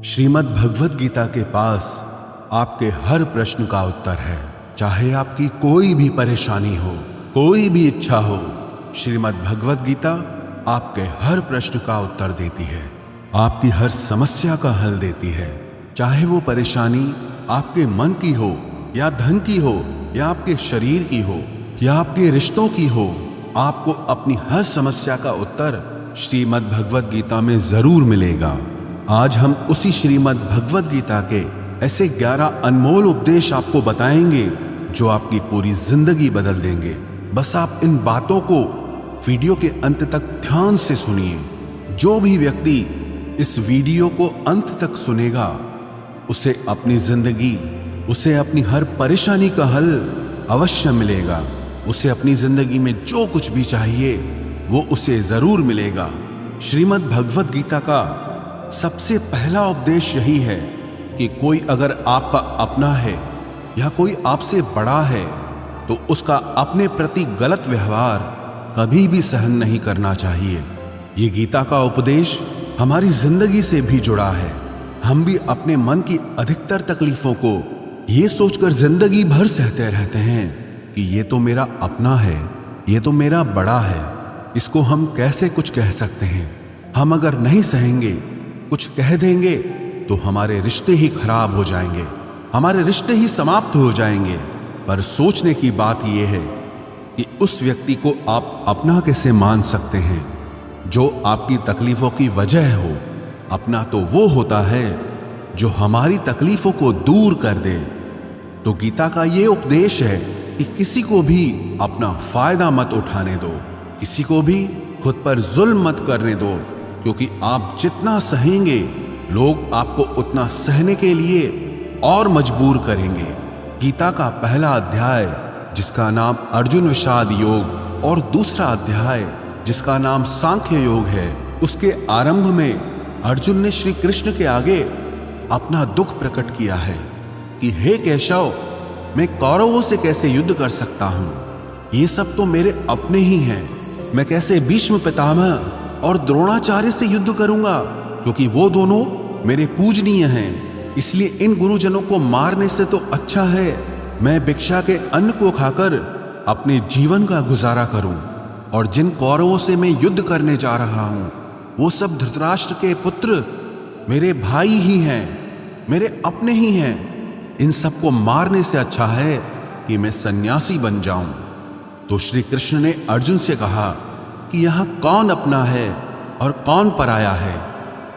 श्रीमद् भगवद गीता के पास आपके हर प्रश्न का उत्तर है। चाहे आपकी कोई भी परेशानी हो, कोई भी इच्छा हो, श्रीमद् भगवद गीता आपके हर प्रश्न का उत्तर देती है, आपकी हर समस्या का हल देती है। चाहे वो परेशानी आपके मन की हो या धन की हो या आपके शरीर की हो या आपके रिश्तों की हो, आपको अपनी हर समस्या का उत्तर श्रीमद् भगवद गीता में जरूर मिलेगा। आज हम उसी श्रीमद् भगवद गीता के ऐसे 11 अनमोल उपदेश आपको बताएंगे जो आपकी पूरी जिंदगी बदल देंगे। बस आप इन बातों को वीडियो के अंत तक ध्यान से सुनिए। जो भी व्यक्ति इस वीडियो को अंत तक सुनेगा, उसे अपनी जिंदगी, उसे अपनी हर परेशानी का हल अवश्य मिलेगा। उसे अपनी जिंदगी में जो कुछ भी चाहिए वो उसे जरूर मिलेगा। श्रीमद् भगवद गीता का सबसे पहला उपदेश यही है कि कोई अगर आपका अपना है या कोई आपसे बड़ा है तो उसका अपने प्रति गलत व्यवहार कभी भी सहन नहीं करना चाहिए। ये गीता का उपदेश हमारी जिंदगी से भी जुड़ा है। हम भी अपने मन की अधिकतर तकलीफों को ये सोचकर जिंदगी भर सहते रहते हैं कि ये तो मेरा अपना है, ये तो मेरा बड़ा है, इसको हम कैसे कुछ कह सकते हैं। हम अगर नहीं सहेंगे, कुछ कह देंगे तो हमारे रिश्ते ही खराब हो जाएंगे, हमारे रिश्ते ही समाप्त हो जाएंगे। पर सोचने की बात यह है कि उस व्यक्ति को आप अपना कैसे मान सकते हैं जो आपकी तकलीफों की वजह हो। अपना तो वो होता है जो हमारी तकलीफों को दूर कर दे। तो गीता का ये उपदेश है कि किसी को भी अपना फायदा मत उठाने दो, किसी को भी खुद पर जुल्म मत करने दो, क्योंकि आप जितना सहेंगे लोग आपको उतना सहने के लिए और मजबूर करेंगे। गीता का पहला अध्याय जिसका नाम अर्जुन विषाद योग और दूसरा अध्याय जिसका नाम सांख्य योग है, उसके आरंभ में अर्जुन ने श्री कृष्ण के आगे अपना दुख प्रकट किया है कि हे केशव, मैं कौरवों से कैसे युद्ध कर सकता हूं? ये सब तो मेरे अपने ही हैं। मैं कैसे भीष्म पितामह और द्रोणाचार्य से युद्ध करूंगा, क्योंकि वो दोनों मेरे पूजनीय हैं। इसलिए इन गुरुजनों को मारने से तो अच्छा है मैं भिक्षा के अन्न को खाकर अपने जीवन का गुजारा करूं। और जिन कौरवों से मैं युद्ध करने जा रहा हूं वो सब धृतराष्ट्र के पुत्र मेरे भाई ही हैं, मेरे अपने ही हैं। इन सबको मारने से अच्छा है कि मैं सन्यासी बन जाऊं। तो श्री कृष्ण ने अर्जुन से कहा कि यहां कौन अपना है और कौन पराया है।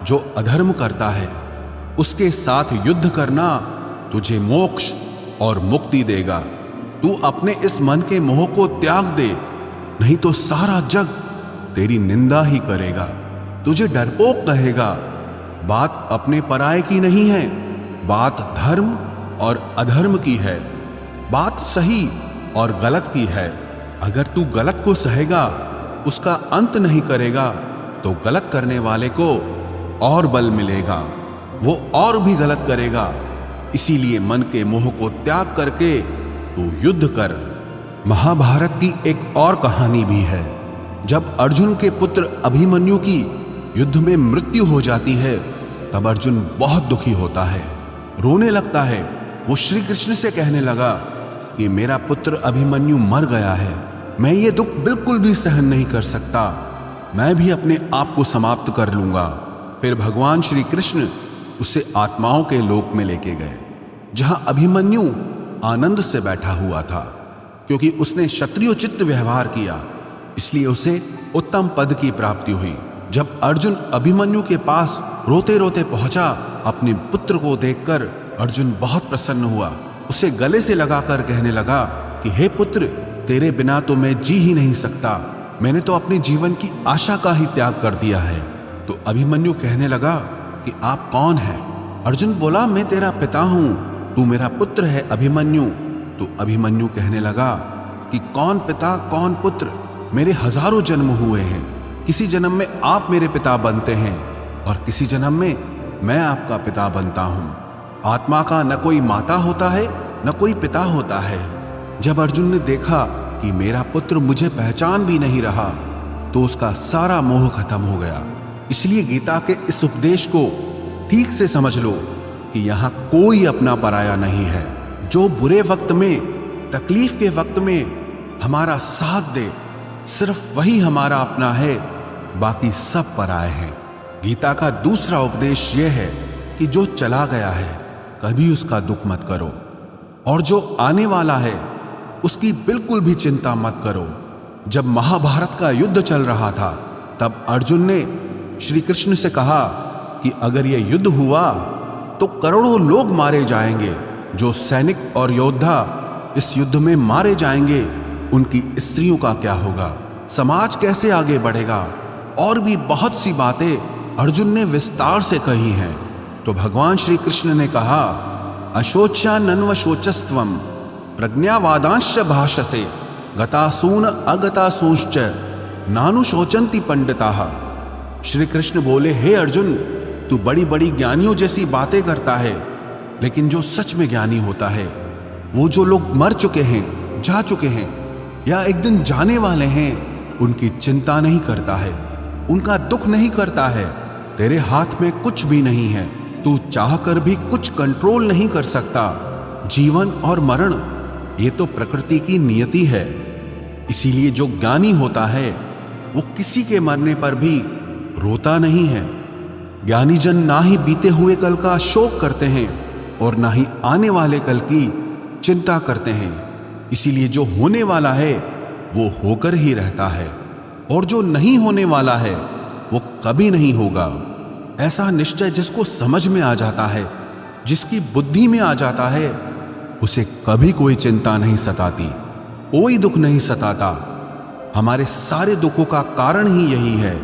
जो अधर्म करता है उसके साथ युद्ध करना तुझे मोक्ष और मुक्ति देगा। तू अपने इस मन के मोह को त्याग दे, नहीं तो सारा जग तेरी निंदा ही करेगा, तुझे डरपोक कहेगा। बात अपने पराये की नहीं है, बात धर्म और अधर्म की है, बात सही और गलत की है। अगर तू गलत को सहेगा, उसका अंत नहीं करेगा, तो गलत करने वाले को और बल मिलेगा, वो और भी गलत करेगा। इसीलिए मन के मोह को त्याग करके तू युद्ध कर। महाभारत की एक और कहानी भी है। जब अर्जुन के पुत्र अभिमन्यु की युद्ध में मृत्यु हो जाती है तब अर्जुन बहुत दुखी होता है, रोने लगता है। वो श्री कृष्ण से कहने लगा कि मेरा पुत्र अभिमन्यु मर गया है, मैं ये दुख बिल्कुल भी सहन नहीं कर सकता, मैं भी अपने आप को समाप्त कर लूंगा। फिर भगवान श्री कृष्ण उसे आत्माओं के लोक में लेके गए, जहां अभिमन्यु आनंद से बैठा हुआ था। क्योंकि उसने क्षत्रियोचित व्यवहार किया, इसलिए उसे उत्तम पद की प्राप्ति हुई। जब अर्जुन अभिमन्यु के पास रोते रोते पहुंचा, अपने पुत्र को देखकर अर्जुन बहुत प्रसन्न हुआ। उसे गले से लगाकर कहने लगा कि हे पुत्र, तेरे बिना तो मैं जी ही नहीं सकता, मैंने तो अपने जीवन की आशा का ही त्याग कर दिया है। तो अभिमन्यु कहने लगा कि आप कौन हैं? अर्जुन बोला, मैं तेरा पिता हूं, तू मेरा पुत्र है अभिमन्यु। तो अभिमन्यु कहने लगा कि कौन पिता कौन पुत्र, मेरे हजारों जन्म हुए हैं। किसी जन्म में आप मेरे पिता बनते हैं और किसी जन्म में मैं आपका पिता बनता हूं। आत्मा का न कोई माता होता है न कोई पिता होता है। जब अर्जुन ने देखा कि मेरा पुत्र मुझे पहचान भी नहीं रहा तो उसका सारा मोह खत्म हो गया। इसलिए गीता के इस उपदेश को ठीक से समझ लो कि यहां कोई अपना पराया नहीं है। जो बुरे वक्त में, तकलीफ के वक्त में हमारा साथ दे, सिर्फ वही हमारा अपना है, बाकी सब पराए हैं। गीता का दूसरा उपदेश यह है कि जो चला गया है कभी उसका दुख मत करो, और जो आने वाला है उसकी बिल्कुल भी चिंता मत करो। जब महाभारत का युद्ध चल रहा था तब अर्जुन ने श्री कृष्ण से कहा कि अगर यह युद्ध हुआ तो करोड़ों लोग मारे जाएंगे। जो सैनिक और योद्धा इस युद्ध में मारे जाएंगे उनकी स्त्रियों का क्या होगा, समाज कैसे आगे बढ़ेगा। और भी बहुत सी बातें अर्जुन ने विस्तार से कही हैं। तो भगवान श्री कृष्ण ने कहा, अशोच्या नन्व शोचस्त्वम प्रज्ञावादांश भाषसे गतासून अगतासूश्च नानुशोचन्ति पंडिताः। श्री कृष्ण बोले, हे अर्जुन, तू बड़ी बड़ी ज्ञानियों जैसी बातें करता है, लेकिन जो सच में ज्ञानी होता है, वो जो लोग मर चुके हैं, जा चुके हैं या एक दिन जाने वाले हैं, उनकी चिंता नहीं करता है, उनका दुख नहीं करता है। तेरे हाथ में कुछ भी नहीं है, तू चाहकर भी कुछ कंट्रोल नहीं कर सकता। जीवन और मरण ये तो प्रकृति की नियति है। इसीलिए जो ज्ञानी होता है वो किसी के मरने पर भी रोता नहीं है। ज्ञानी जन ना ही बीते हुए कल का शोक करते हैं और ना ही आने वाले कल की चिंता करते हैं। इसीलिए जो होने वाला है वो होकर ही रहता है, और जो नहीं होने वाला है वो कभी नहीं होगा। ऐसा निश्चय जिसको समझ में आ जाता है, जिसकी बुद्धि में आ जाता है, उसे कभी कोई चिंता नहीं सताती, कोई दुख नहीं सताता। हमारे सारे दुखों का कारण ही यही है।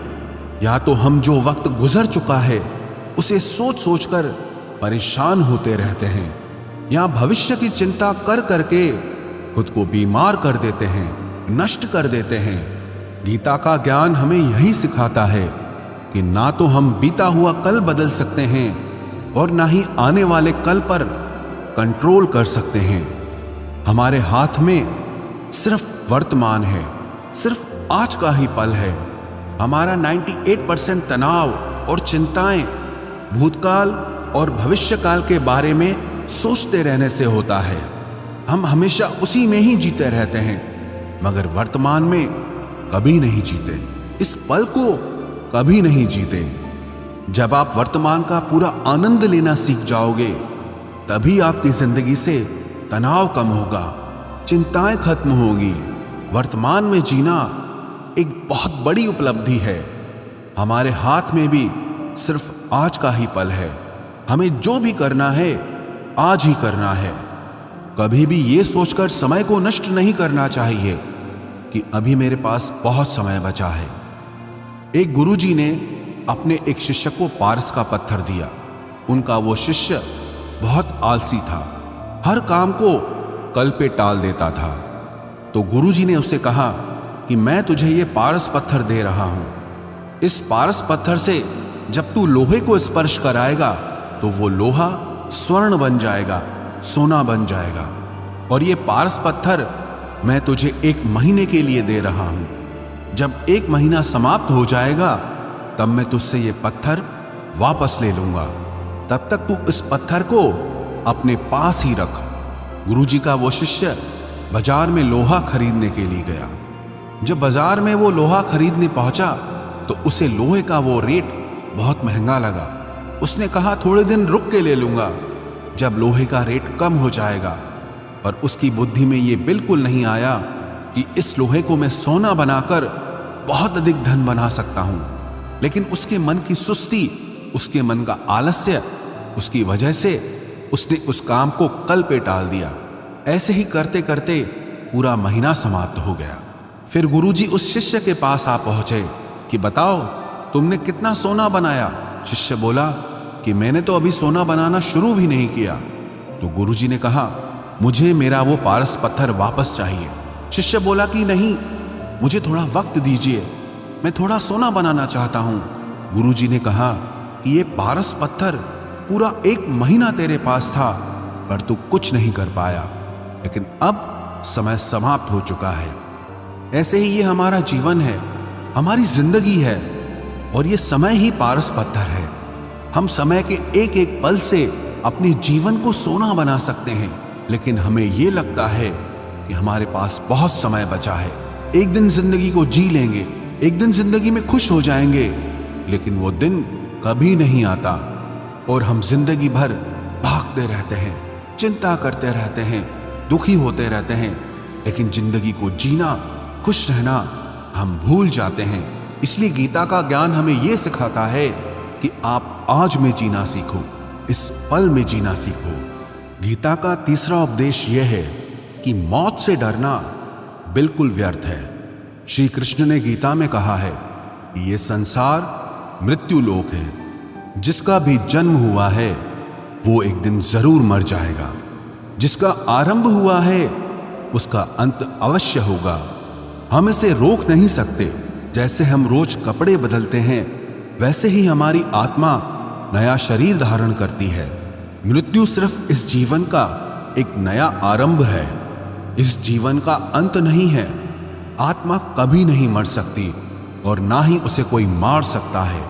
या तो हम जो वक्त गुजर चुका है उसे सोच सोचकर परेशान होते रहते हैं, या भविष्य की चिंता कर करके खुद को बीमार कर देते हैं, नष्ट कर देते हैं। गीता का ज्ञान हमें यही सिखाता है कि ना तो हम बीता हुआ कल बदल सकते हैं और ना ही आने वाले कल पर कंट्रोल कर सकते हैं। हमारे हाथ में सिर्फ वर्तमान है, सिर्फ आज का ही पल है। हमारा 98% तनाव और चिंताएं भूतकाल और भविष्यकाल के बारे में सोचते रहने से होता है। हम हमेशा उसी में ही जीते रहते हैं, मगर वर्तमान में कभी नहीं जीते, इस पल को कभी नहीं जीते। जब आप वर्तमान का पूरा आनंद लेना सीख जाओगे, तभी आपकी जिंदगी से तनाव कम होगा, चिंताएं खत्म होगी। वर्तमान में जीना एक बहुत बड़ी उपलब्धि है। हमारे हाथ में भी सिर्फ आज का ही पल है। हमें जो भी करना है आज ही करना है। कभी भी ये सोचकर समय को नष्ट नहीं करना चाहिए कि अभी मेरे पास बहुत समय बचा है। एक गुरुजी ने अपने एक शिष्य को पारस का पत्थर दिया। उनका वो शिष्य बहुत आलसी था, हर काम को कल पे टाल देता था। तो गुरुजी ने उससे कहा कि मैं तुझे ये पारस पत्थर दे रहा हूं। इस पारस पत्थर से जब तू लोहे को स्पर्श कराएगा तो वो लोहा स्वर्ण बन जाएगा, सोना बन जाएगा। और ये पारस पत्थर मैं तुझे 1 महीने के लिए दे रहा हूं। जब 1 महीना समाप्त हो जाएगा तब मैं तुझसे ये पत्थर वापस ले लूंगा। तब तक तू इस पत्थर को अपने पास ही रख। गुरुजी का वो शिष्य बाजार में लोहा खरीदने के लिए गया। जब बाजार में वो लोहा खरीदने पहुंचा तो उसे लोहे का वो रेट बहुत महंगा लगा। उसने कहा थोड़े दिन रुक के ले लूंगा, जब लोहे का रेट कम हो जाएगा। पर उसकी बुद्धि में ये बिल्कुल नहीं आया कि इस लोहे को मैं सोना बनाकर बहुत अधिक धन बना सकता हूं। लेकिन उसके मन की सुस्ती, उसके मन का आलस्य, उसकी वजह से उसने उस काम को कल पे टाल दिया। ऐसे ही करते करते पूरा महीना समाप्त हो गया। फिर गुरुजी उस शिष्य के पास आ पहुंचे कि बताओ तुमने कितना सोना बनाया। शिष्य बोला कि मैंने तो अभी सोना बनाना शुरू भी नहीं किया। तो गुरुजी ने कहा मुझे मेरा वो पारस पत्थर वापस चाहिए। शिष्य बोला कि नहीं, मुझे थोड़ा वक्त दीजिए, मैं थोड़ा सोना बनाना चाहता हूं। गुरुजी ने कहा कि ये पारस पत्थर पूरा 1 महीना तेरे पास था, पर तू कुछ नहीं कर पाया, लेकिन अब समय समाप्त हो चुका है। ऐसे ही ये हमारा जीवन है, हमारी जिंदगी है, और ये समय ही पारस पत्थर है। हम समय के एक एक पल से अपने जीवन को सोना बना सकते हैं, लेकिन हमें ये लगता है कि हमारे पास बहुत समय बचा है, एक दिन जिंदगी को जी लेंगे, एक दिन जिंदगी में खुश हो जाएंगे। लेकिन वो दिन कभी नहीं आता और हम जिंदगी भर भागते रहते हैं, चिंता करते रहते हैं, दुखी होते रहते हैं, लेकिन जिंदगी को जीना, खुश रहना हम भूल जाते हैं। इसलिए गीता का ज्ञान हमें यह सिखाता है कि आप आज में जीना सीखो, इस पल में जीना सीखो। गीता का तीसरा उपदेश यह है कि मौत से डरना बिल्कुल व्यर्थ है। श्री कृष्ण ने गीता में कहा है कि यह संसार मृत्यु लोक है, जिसका भी जन्म हुआ है वो एक दिन जरूर मर जाएगा, जिसका आरंभ हुआ है उसका अंत अवश्य होगा। हम इसे रोक नहीं सकते। जैसे हम रोज कपड़े बदलते हैं, वैसे ही हमारी आत्मा नया शरीर धारण करती है। मृत्यु सिर्फ इस जीवन का एक नया आरंभ है, इस जीवन का अंत नहीं है। आत्मा कभी नहीं मर सकती और ना ही उसे कोई मार सकता है,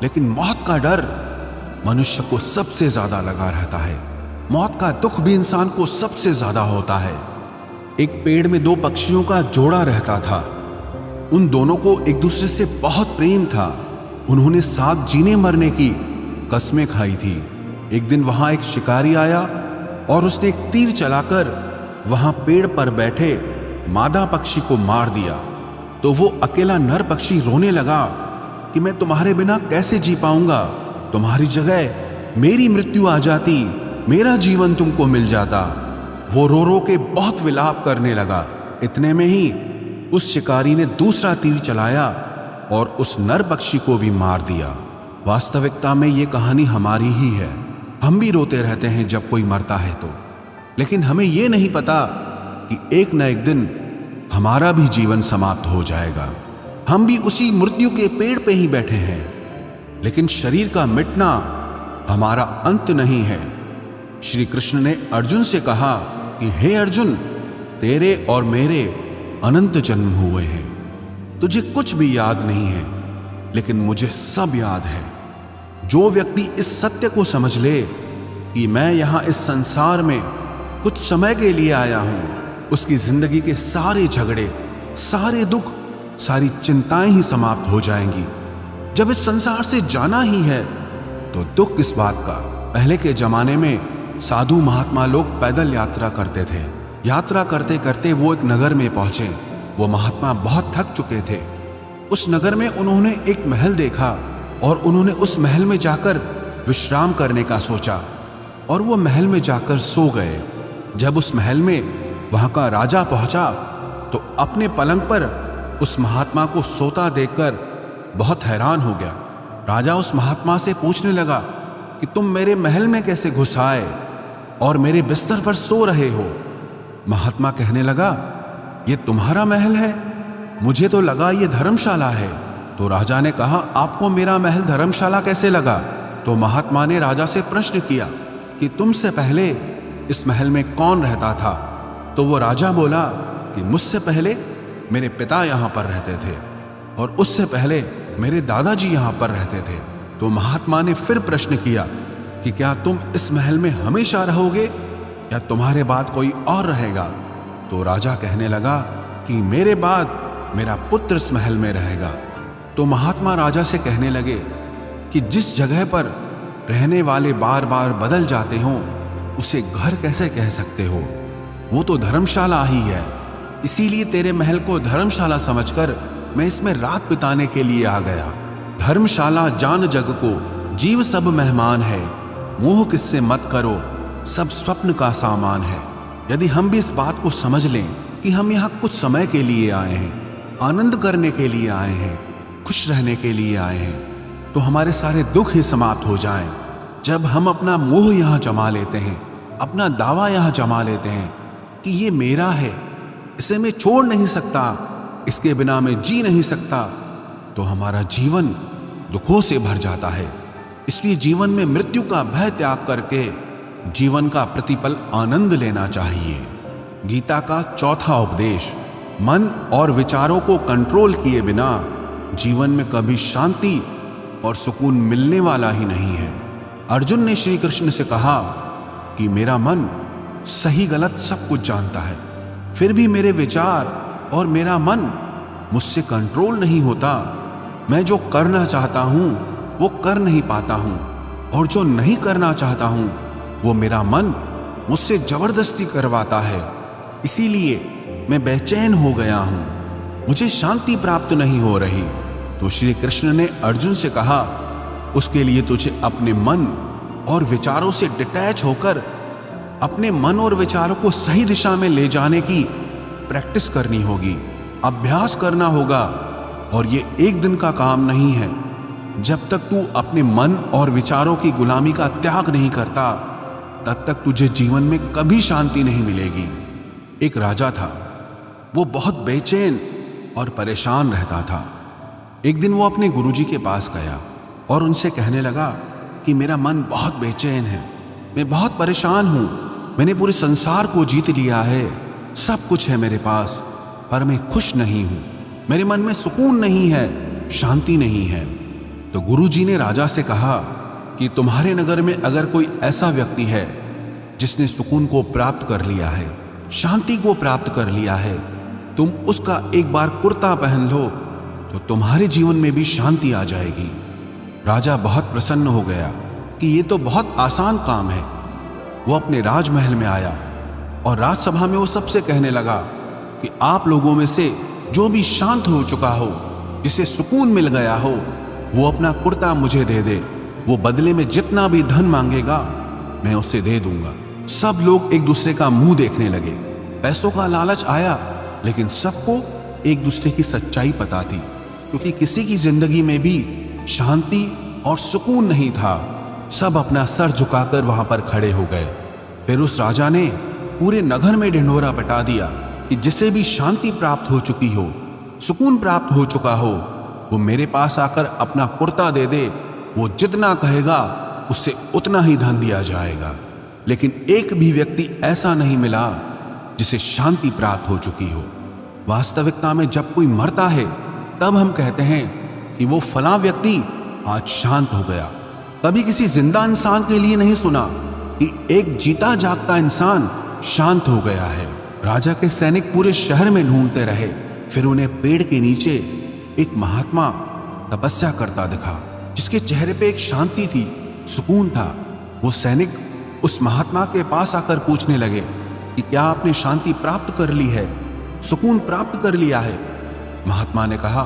लेकिन मौत का डर मनुष्य को सबसे ज्यादा लगा रहता है। मौत का दुख भी इंसान को सबसे ज्यादा होता है। एक पेड़ में दो पक्षियों का जोड़ा रहता था। उन दोनों को एक दूसरे से बहुत प्रेम था। उन्होंने साथ जीने मरने की कस्में खाई थी। एक दिन वहां एक शिकारी आया और उसने एक तीर चलाकर वहां पेड़ पर बैठे मादा पक्षी को मार दिया। तो वो अकेला नर पक्षी रोने लगा कि मैं तुम्हारे बिना कैसे जी पाऊंगा, तुम्हारी जगह मेरी मृत्यु आ जाती, मेरा जीवन तुमको मिल जाता। वो रो रो के बहुत विलाप करने लगा। इतने में ही उस शिकारी ने दूसरा तीर चलाया और उस नर पक्षी को भी मार दिया। वास्तविकता में ये कहानी हमारी ही है। हम भी रोते रहते हैं जब कोई मरता है तो, लेकिन हमें ये नहीं पता कि एक न एक दिन हमारा भी जीवन समाप्त हो जाएगा। हम भी उसी मृत्यु के पेड़ पे ही बैठे हैं, लेकिन शरीर का मिटना हमारा अंत नहीं है। श्री कृष्ण ने अर्जुन से कहा कि हे अर्जुन, तेरे और मेरे अनंत जन्म हुए हैं, तुझे कुछ भी याद नहीं है, लेकिन मुझे सब याद है। जो व्यक्ति इस सत्य को समझ ले कि मैं यहां इस संसार में कुछ समय के लिए आया हूं, उसकी जिंदगी के सारे झगड़े, सारे दुख, सारी चिंताएं ही समाप्त हो जाएंगी। जब इस संसार से जाना ही है तो दुख किस बात का। पहले के जमाने में साधु महात्मा लोग पैदल यात्रा करते थे। यात्रा करते करते वो एक नगर में पहुंचे। वो महात्मा बहुत थक चुके थे। उस नगर में उन्होंने एक महल देखा और उन्होंने उस महल में जाकर विश्राम करने का सोचा और वो महल में जाकर सो गए। जब उस महल में वहां का राजा पहुंचा तो अपने पलंग पर उस महात्मा को सोता देखकर बहुत हैरान हो गया। राजा उस महात्मा से पूछने लगा कि तुम मेरे महल में कैसे घुस आए और मेरे बिस्तर पर सो रहे हो। महात्मा कहने लगा, ये तुम्हारा महल है, मुझे तो लगा ये धर्मशाला है। तो राजा ने कहा, आपको मेरा महल धर्मशाला कैसे लगा? तो महात्मा ने राजा से प्रश्न किया कि तुमसे पहले इस महल में कौन रहता था? तो वो राजा बोला कि मुझसे पहले मेरे पिता यहाँ पर रहते थे और उससे पहले मेरे दादाजी यहाँ पर रहते थे। तो महात्मा ने फिर प्रश्न किया कि क्या तुम इस महल में हमेशा रहोगे या तुम्हारे बाद कोई और रहेगा? तो राजा कहने लगा कि मेरे बाद मेरा पुत्र इस महल में रहेगा। तो महात्मा राजा से कहने लगे कि जिस जगह पर रहने वाले बार बार बदल जाते हों उसे घर कैसे कह सकते हो? वो तो धर्मशाला ही है। इसीलिए तेरे महल को धर्मशाला समझकर मैं इसमें रात बिताने के लिए आ गया। धर्मशाला जान जग को, जीव सब मेहमान है, मोह किससे मत करो, सब स्वप्न का सामान है। यदि हम भी इस बात को समझ लें कि हम यहाँ कुछ समय के लिए आए हैं, आनंद करने के लिए आए हैं, खुश रहने के लिए आए हैं, तो हमारे सारे दुख ही समाप्त हो जाएं। जब हम अपना मोह यहाँ जमा लेते हैं, अपना दावा यहाँ जमा लेते हैं कि ये मेरा है, इसे मैं छोड़ नहीं सकता, इसके बिना मैं जी नहीं सकता, तो हमारा जीवन दुखों से भर जाता है। इसलिए जीवन में मृत्यु का भय त्याग करके जीवन का प्रतिपल आनंद लेना चाहिए। गीता का चौथा उपदेश, मन और विचारों को कंट्रोल किए बिना जीवन में कभी शांति और सुकून मिलने वाला ही नहीं है। अर्जुन ने श्री कृष्ण से कहा कि मेरा मन सही गलत सब कुछ जानता है, फिर भी मेरे विचार और मेरा मन मुझसे कंट्रोल नहीं होता। मैं जो करना चाहता हूं वो कर नहीं पाता हूं, और जो नहीं करना चाहता हूं वो मेरा मन मुझसे जबरदस्ती करवाता है। इसीलिए मैं बेचैन हो गया हूं, मुझे शांति प्राप्त नहीं हो रही। तो श्री कृष्ण ने अर्जुन से कहा, उसके लिए तुझे अपने मन और विचारों से डिटैच होकर अपने मन और विचारों को सही दिशा में ले जाने की प्रैक्टिस करनी होगी, अभ्यास करना होगा। और ये एक दिन का काम नहीं है। जब तक तू अपने मन और विचारों की गुलामी का त्याग नहीं करता, तब तक तुझे जीवन में कभी शांति नहीं मिलेगी। एक राजा था, वो बहुत बेचैन और परेशान रहता था। एक दिन वो अपने गुरुजी के पास गया और उनसे कहने लगा कि मेरा मन बहुत बेचैन है, मैं बहुत परेशान हूं, मैंने पूरे संसार को जीत लिया है, सब कुछ है मेरे पास, पर मैं खुश नहीं हूं, मेरे मन में सुकून नहीं है, शांति नहीं है। तो गुरुजी ने राजा से कहा कि तुम्हारे नगर में अगर कोई ऐसा व्यक्ति है जिसने सुकून को प्राप्त कर लिया है, शांति को प्राप्त कर लिया है, तुम उसका एक बार कुर्ता पहन लो तो तुम्हारे जीवन में भी शांति आ जाएगी। राजा बहुत प्रसन्न हो गया कि ये तो बहुत आसान काम है। वो अपने राजमहल में आया और राजसभा में वो सबसे कहने लगा कि आप लोगों में से जो भी शांत हो चुका हो, जिसे सुकून मिल गया हो, वो अपना कुर्ता मुझे दे दे। वो बदले में जितना भी धन मांगेगा मैं उसे दे दूंगा। सब लोग एक दूसरे का मुंह देखने लगे। पैसों का लालच आया, लेकिन सबको एक दूसरे की सच्चाई पता थी, क्योंकि किसी की जिंदगी में भी शांति और सुकून नहीं था। सब अपना सर झुकाकर वहां पर खड़े हो गए। फिर उस राजा ने पूरे नगर में ढिंढोरा पिटा दिया कि जिसे भी शांति प्राप्त हो चुकी हो, सुकून प्राप्त हो चुका हो, वो मेरे पास आकर अपना कुर्ता दे दे। वो जितना कहेगा उससे उतना ही धन दिया जाएगा। लेकिन एक भी व्यक्ति ऐसा नहीं मिला जिसे शांति प्राप्त हो चुकी हो। वास्तविकता में जब कोई मरता है तब हम कहते हैं कि वो फलां व्यक्ति आज शांत हो गया। कभी किसी जिंदा इंसान के लिए नहीं सुना कि एक जीता जागता इंसान शांत हो गया है। राजा के सैनिक पूरे शहर में ढूंढते रहे, फिर उन्हें पेड़ के नीचे एक महात्मा तपस्या करता दिखा, जिसके चेहरे पे एक शांति थी, सुकून था। वो सैनिक उस महात्मा के पास आकर पूछने लगे कि क्या आपने शांति प्राप्त कर ली है, सुकून प्राप्त कर लिया है? महात्मा ने कहा,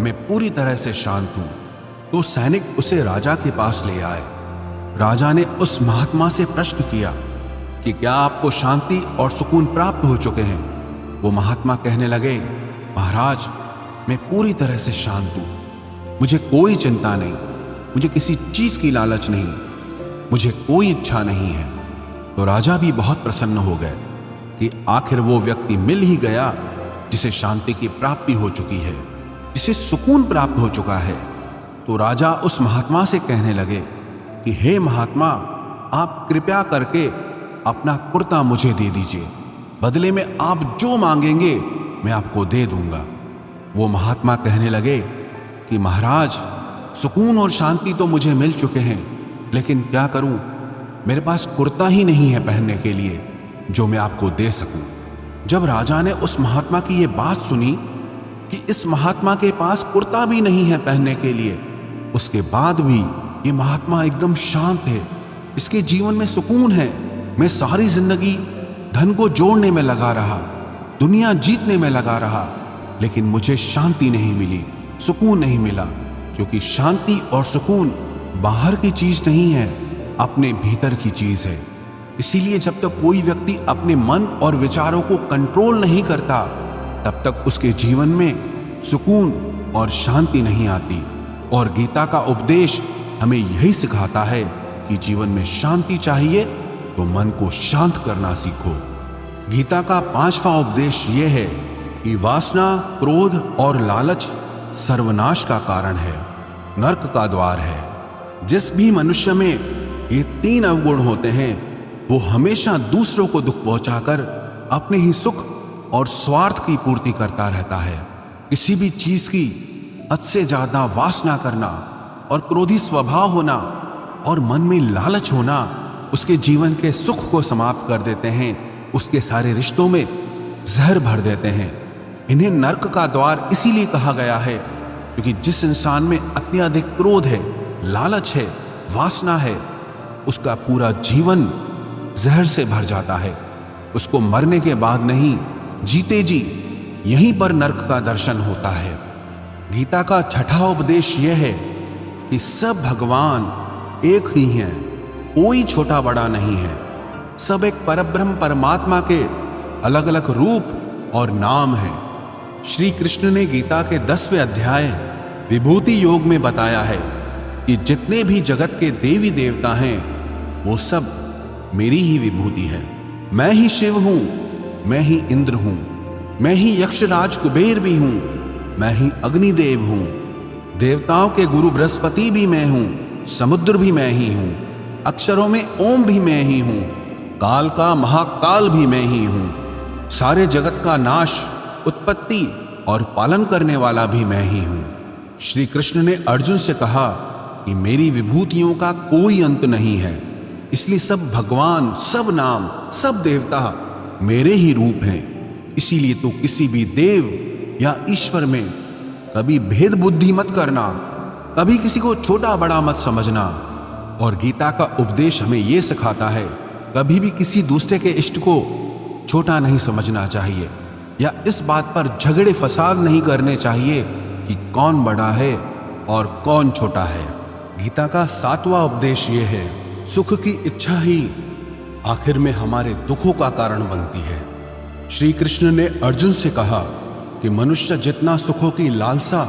मैं पूरी तरह से शांत हूं। तो सैनिक उसे राजा के पास ले आए। राजा ने उस महात्मा से प्रश्न किया कि क्या आपको शांति और सुकून प्राप्त हो चुके हैं? वो महात्मा कहने लगे, महाराज, मैं पूरी तरह से शांत हूं, मुझे कोई चिंता नहीं, मुझे किसी चीज की लालच नहीं, मुझे कोई इच्छा नहीं है। तो राजा भी बहुत प्रसन्न हो गए कि आखिर वो व्यक्ति मिल ही गया जिसे शांति की प्राप्ति हो चुकी है, जिसे सुकून प्राप्त हो चुका है। तो राजा उस महात्मा से कहने लगे कि हे महात्मा, आप कृपया करके अपना कुर्ता मुझे दे दीजिए, बदले में आप जो मांगेंगे मैं आपको दे दूंगा। वो महात्मा कहने लगे कि महाराज, सुकून और शांति तो मुझे मिल चुके हैं, लेकिन क्या करूं, मेरे पास कुर्ता ही नहीं है पहनने के लिए जो मैं आपको दे सकूं। जब राजा ने उस महात्मा की ये बात सुनी कि इस महात्मा के पास कुर्ता भी नहीं है पहनने के लिए, उसके बाद भी ये महात्मा एकदम शांत है, इसके जीवन में सुकून है। मैं सारी जिंदगी धन को जोड़ने में लगा रहा, दुनिया जीतने में लगा रहा, लेकिन मुझे शांति नहीं मिली, सुकून नहीं मिला, क्योंकि शांति और सुकून बाहर की चीज नहीं है, अपने भीतर की चीज है। इसीलिए जब तक कोई व्यक्ति अपने मन और विचारों को कंट्रोल नहीं करता, तब तक उसके जीवन में सुकून और शांति नहीं आती। और गीता का उपदेश हमें यही सिखाता है कि जीवन में शांति चाहिए तो मन को शांत करना सीखो। गीता का 5वां उपदेश यह है कि वासना, क्रोध और लालच सर्वनाश का कारण है, नरक का द्वार है। जिस भी मनुष्य में ये 3 अवगुण होते हैं, वो हमेशा दूसरों को दुख पहुंचाकर अपने ही सुख और स्वार्थ की पूर्ति करता रहता है। किसी भी चीज की हद से ज्यादा वासना करना और क्रोधी स्वभाव होना और मन में लालच होना उसके जीवन के सुख को समाप्त कर देते हैं, उसके सारे रिश्तों में जहर भर देते हैं। इन्हें नर्क का द्वार इसीलिए कहा गया है क्योंकि जिस इंसान में अत्यधिक क्रोध है, लालच है, वासना है, उसका पूरा जीवन जहर से भर जाता है। उसको मरने के बाद नहीं, जीते जी यहीं पर नर्क का दर्शन होता है। गीता का छठा उपदेश यह है कि सब भगवान एक ही हैं, कोई छोटा बड़ा नहीं है। सब एक परब्रह्म परमात्मा के अलग अलग रूप और नाम हैं। श्री कृष्ण ने गीता के 10वें अध्याय विभूति योग में बताया है कि जितने भी जगत के देवी देवता हैं वो सब मेरी ही विभूति है। मैं ही शिव हूं, मैं ही इंद्र हूं, मैं ही यक्षराज कुबेर भी हूं, मैं ही अग्निदेव हूं, देवताओं के गुरु बृहस्पति भी मैं हूं, समुद्र भी मैं ही हूं, अक्षरों में ओम भी मैं ही हूं, काल का महाकाल भी मैं ही हूं, सारे जगत का नाश, उत्पत्ति और पालन करने वाला भी मैं ही हूं। श्री कृष्ण ने अर्जुन से कहा कि मेरी विभूतियों का कोई अंत नहीं है, इसलिए सब भगवान, सब नाम, सब देवता मेरे ही रूप हैं। इसीलिए तो किसी भी देव या ईश्वर में कभी भेद बुद्धि मत करना, कभी किसी को छोटा बड़ा मत समझना। और गीता का उपदेश हमें यह सिखाता है कभी भी किसी दूसरे के इष्ट को छोटा नहीं समझना चाहिए या इस बात पर झगड़े फसाद नहीं करने चाहिए कि कौन बड़ा है और कौन छोटा है। गीता का 7वां उपदेश यह है, सुख की इच्छा ही आखिर में हमारे दुखों का कारण बनती है। श्री कृष्ण ने अर्जुन से कहा कि मनुष्य जितना सुखों की लालसा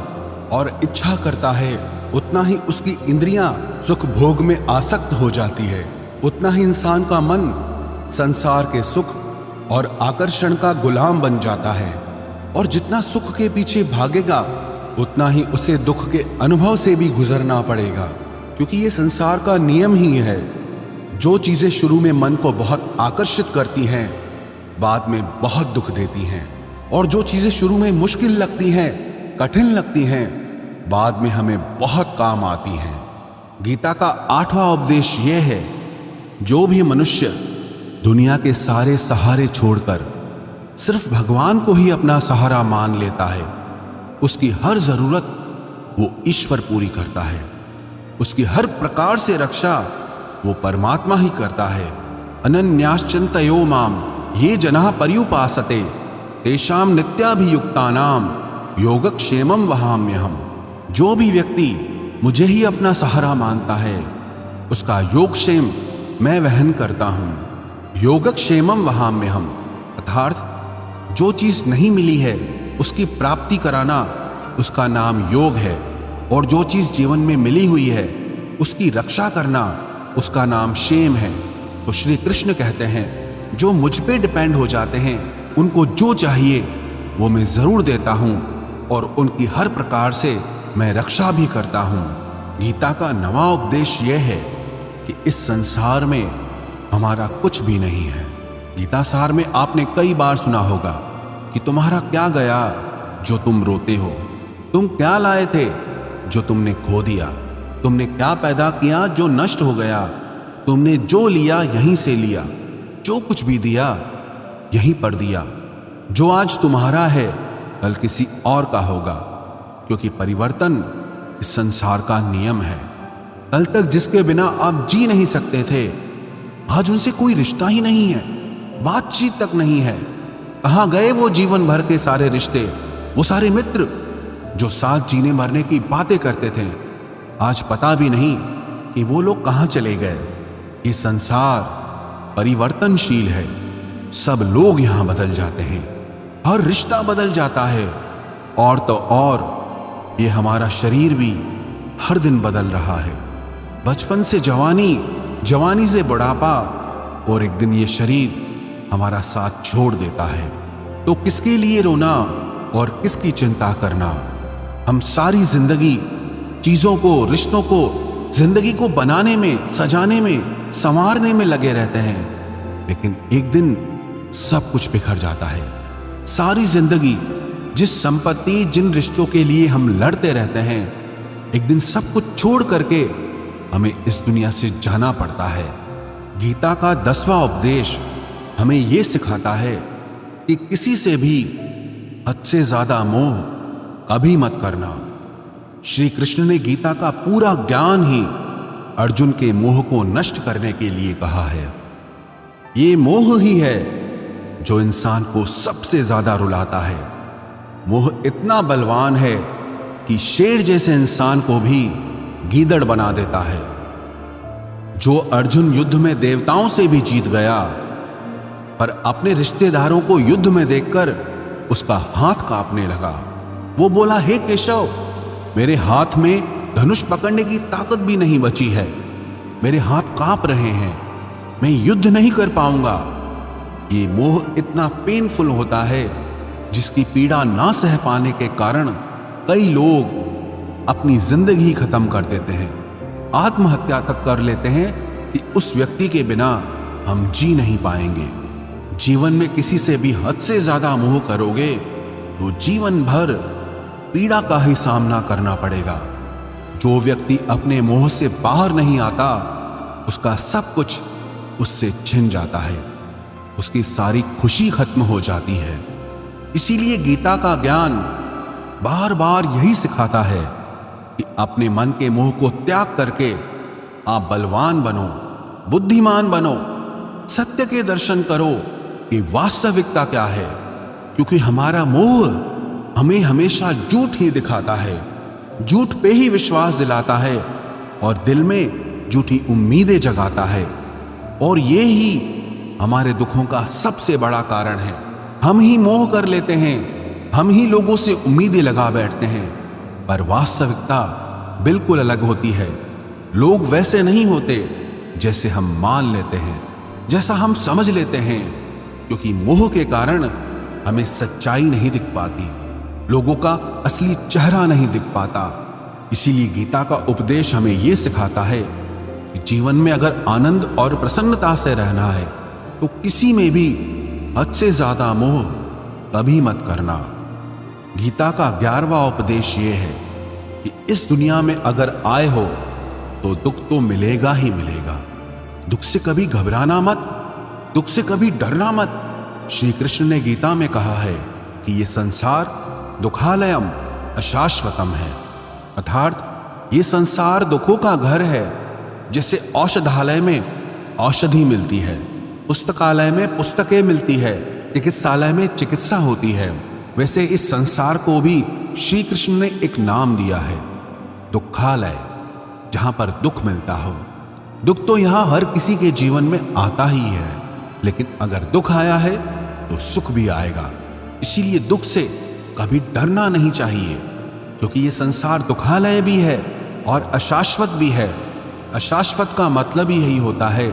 और इच्छा करता है उतना ही उसकी इंद्रियां सुख भोग में आसक्त हो जाती है, उतना ही इंसान का मन संसार के सुख और आकर्षण का गुलाम बन जाता है। और जितना सुख के पीछे भागेगा उतना ही उसे दुख के अनुभव से भी गुजरना पड़ेगा, क्योंकि ये संसार का नियम ही है। जो चीजें शुरू में मन को बहुत आकर्षित करती हैं बाद में बहुत दुख देती हैं, और जो चीजें शुरू में मुश्किल लगती हैं, कठिन लगती हैं, बाद में हमें बहुत काम आती हैं। गीता का 8वां उपदेश यह है, जो भी मनुष्य दुनिया के सारे सहारे छोड़कर सिर्फ भगवान को ही अपना सहारा मान लेता है, उसकी हर जरूरत वो ईश्वर पूरी करता है। उसकी हर प्रकार से रक्षा वो परमात्मा ही करता है। अनन्याश्चिन्तयो माम ये जनाः पर्युपासते तेषां नित्याभियुक्तानां योगक्षेमं वहाम्यहम्। जो भी व्यक्ति मुझे ही अपना सहारा मानता है उसका योगक्षेम मैं वहन करता हूँ। योगक्षेमं वहाम्यहम् अर्थात जो चीज नहीं मिली है उसकी प्राप्ति कराना उसका नाम योग है, और जो चीज जीवन में मिली हुई है उसकी रक्षा करना उसका नाम क्षेम है। तो श्री कृष्ण कहते हैं जो मुझ पे डिपेंड हो जाते हैं उनको जो चाहिए वो मैं जरूर देता हूँ और उनकी हर प्रकार से मैं रक्षा भी करता हूँ। गीता का 9वां उपदेश यह है कि इस संसार में हमारा कुछ भी नहीं है। गीता सार में आपने कई बार सुना होगा कि तुम्हारा क्या गया जो तुम रोते हो, तुम क्या लाए थे जो तुमने खो दिया, तुमने क्या पैदा किया जो नष्ट हो गया, तुमने जो लिया यहीं से लिया, जो कुछ भी दिया यहीं पर दिया। जो आज तुम्हारा है कल किसी और का होगा, क्योंकि परिवर्तन इस संसार का नियम है। कल तक जिसके बिना आप जी नहीं सकते थे आज उनसे कोई रिश्ता ही नहीं है, बातचीत तक नहीं है। कहाँ गए वो जीवन भर के सारे रिश्ते, वो सारे मित्र जो साथ जीने मरने की बातें करते थे, आज पता भी नहीं कि वो लोग कहाँ चले गए। ये संसार परिवर्तनशील है, सब लोग यहाँ बदल जाते हैं, हर रिश्ता बदल जाता है, और तो और ये हमारा शरीर भी हर दिन बदल रहा है। बचपन से जवानी, जवानी से बुढ़ापा, और एक दिन ये शरीर हमारा साथ छोड़ देता है। तो किसके लिए रोना और किसकी चिंता करना। हम सारी जिंदगी चीजों को, रिश्तों को, जिंदगी को बनाने में, सजाने में, संवारने में लगे रहते हैं, लेकिन एक दिन सब कुछ बिखर जाता है। सारी जिंदगी जिस संपत्ति, जिन रिश्तों के लिए हम लड़ते रहते हैं, एक दिन सब कुछ छोड़ करके हमें इस दुनिया से जाना पड़ता है। गीता का 10वां उपदेश हमें ये सिखाता है कि किसी से भी हद से ज्यादा मोह कभी मत करना। श्री कृष्ण ने गीता का पूरा ज्ञान ही अर्जुन के मोह को नष्ट करने के लिए कहा है। ये मोह ही है जो इंसान को सबसे ज्यादा रुलाता है। मोह इतना बलवान है कि शेर जैसे इंसान को भी गीदड़ बना देता है। जो अर्जुन युद्ध में देवताओं से भी जीत गया, पर अपने रिश्तेदारों को युद्ध में देखकर उसका हाथ कांपने लगा। वो बोला, हे केशव, मेरे हाथ में धनुष पकड़ने की ताकत भी नहीं बची है, मेरे हाथ कांप रहे हैं, मैं युद्ध नहीं कर पाऊंगा। ये मोह इतना पेनफुल होता है जिसकी पीड़ा ना सह पाने के कारण कई लोग अपनी जिंदगी खत्म कर देते हैं, आत्महत्या तक कर लेते हैं कि उस व्यक्ति के बिना हम जी नहीं पाएंगे। जीवन में किसी से भी हद से ज्यादा मोह करोगे तो जीवन भर पीड़ा का ही सामना करना पड़ेगा। जो व्यक्ति अपने मोह से बाहर नहीं आता, उसका सब कुछ उससे छिन जाता है, उसकी सारी खुशी खत्म हो जाती है। इसीलिए गीता का ज्ञान बार बार यही सिखाता है कि अपने मन के मोह को त्याग करके आप बलवान बनो, बुद्धिमान बनो, सत्य के दर्शन करो कि वास्तविकता क्या है। क्योंकि हमारा मोह हमें हमेशा झूठ ही दिखाता है, झूठ पे ही विश्वास दिलाता है और दिल में झूठी उम्मीदें जगाता है। और ये ही हमारे दुखों का सबसे बड़ा कारण है। हम ही मोह कर लेते हैं, हम ही लोगों से उम्मीदें लगा बैठते हैं, पर वास्तविकता बिल्कुल अलग होती है। लोग वैसे नहीं होते जैसे हम मान लेते हैं, जैसा हम समझ लेते हैं, क्योंकि मोह के कारण हमें सच्चाई नहीं दिख पाती, लोगों का असली चेहरा नहीं दिख पाता। इसीलिए गीता का उपदेश हमें यह सिखाता है कि जीवन में अगर आनंद और प्रसन्नता से रहना है तो किसी में भी हद से ज्यादा मोह कभी मत करना। गीता का 11वां उपदेश ये है कि इस दुनिया में अगर आए हो तो दुख तो मिलेगा ही मिलेगा। दुख से कभी घबराना मत, दुख से कभी डरना मत। श्री कृष्ण ने गीता में कहा है कि ये संसार दुखालयम अशाश्वतम है, अर्थात ये संसार दुखों का घर है। जैसे औषधालय में औषधि मिलती है, पुस्तकालय में पुस्तकें मिलती है, चिकित्सालय में चिकित्सा होती है, वैसे इस संसार को भी श्री कृष्ण ने एक नाम दिया है, दुखालय, जहां पर दुख मिलता हो। दुख तो यहां हर किसी के जीवन में आता ही है, लेकिन अगर दुख आया है तो सुख भी आएगा। इसीलिए दुख से कभी डरना नहीं चाहिए, क्योंकि ये संसार दुखालय भी है और अशाश्वत भी है। अशाश्वत का मतलब ही यही होता है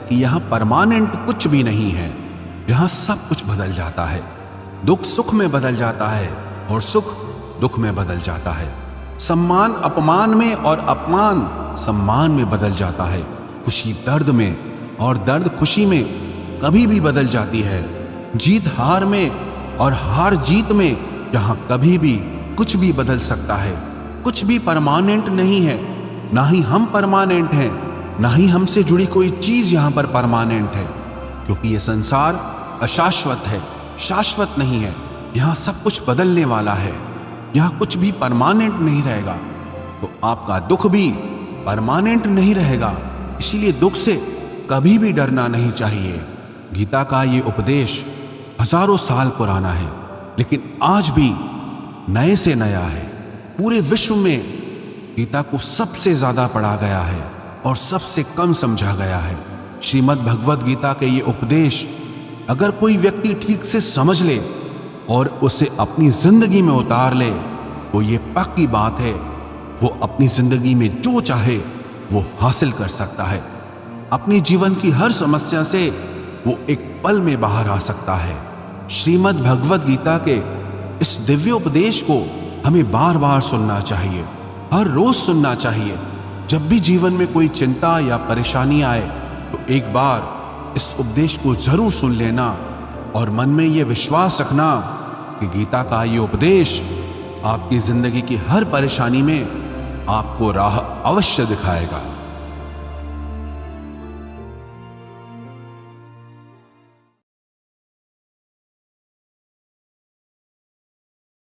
कि यहाँ परमानेंट कुछ भी नहीं है, यहाँ सब कुछ बदल जाता है। दुख सुख में बदल जाता है और सुख दुख में बदल जाता है। सम्मान अपमान में और अपमान सम्मान में बदल जाता है। खुशी दर्द में और दर्द खुशी में कभी भी बदल जाती है। जीत हार में और हार जीत में यहाँ कभी भी कुछ भी बदल सकता है। कुछ भी परमानेंट नहीं है, ना ही हम परमानेंट हैं, ना ही हमसे जुड़ी कोई चीज यहाँ पर परमानेंट है, क्योंकि ये संसार अशाश्वत है, शाश्वत नहीं है। यहाँ सब कुछ बदलने वाला है, यहाँ कुछ भी परमानेंट नहीं रहेगा। तो आपका दुख भी परमानेंट नहीं रहेगा, इसीलिए दुख से कभी भी डरना नहीं चाहिए। गीता का ये उपदेश हजारों साल पुराना है, लेकिन आज भी नए से नया है। पूरे विश्व में गीता को सबसे ज्यादा पढ़ा गया है और सबसे कम समझा गया है। श्रीमद् भगवद गीता के ये उपदेश अगर कोई व्यक्ति ठीक से समझ ले और उसे अपनी जिंदगी में उतार ले तो ये पक्की बात है, वो अपनी जिंदगी में जो चाहे वो हासिल कर सकता है। अपने जीवन की हर समस्या से वो एक पल में बाहर आ सकता है। श्रीमद् भगवद गीता के इस दिव्य उपदेश को हमें बार बार सुनना चाहिए, हर रोज सुनना चाहिए। जब भी जीवन में कोई चिंता या परेशानी आए तो एक बार इस उपदेश को जरूर सुन लेना और मन में ये विश्वास रखना कि गीता का ये उपदेश आपकी जिंदगी की हर परेशानी में आपको राह अवश्य दिखाएगा।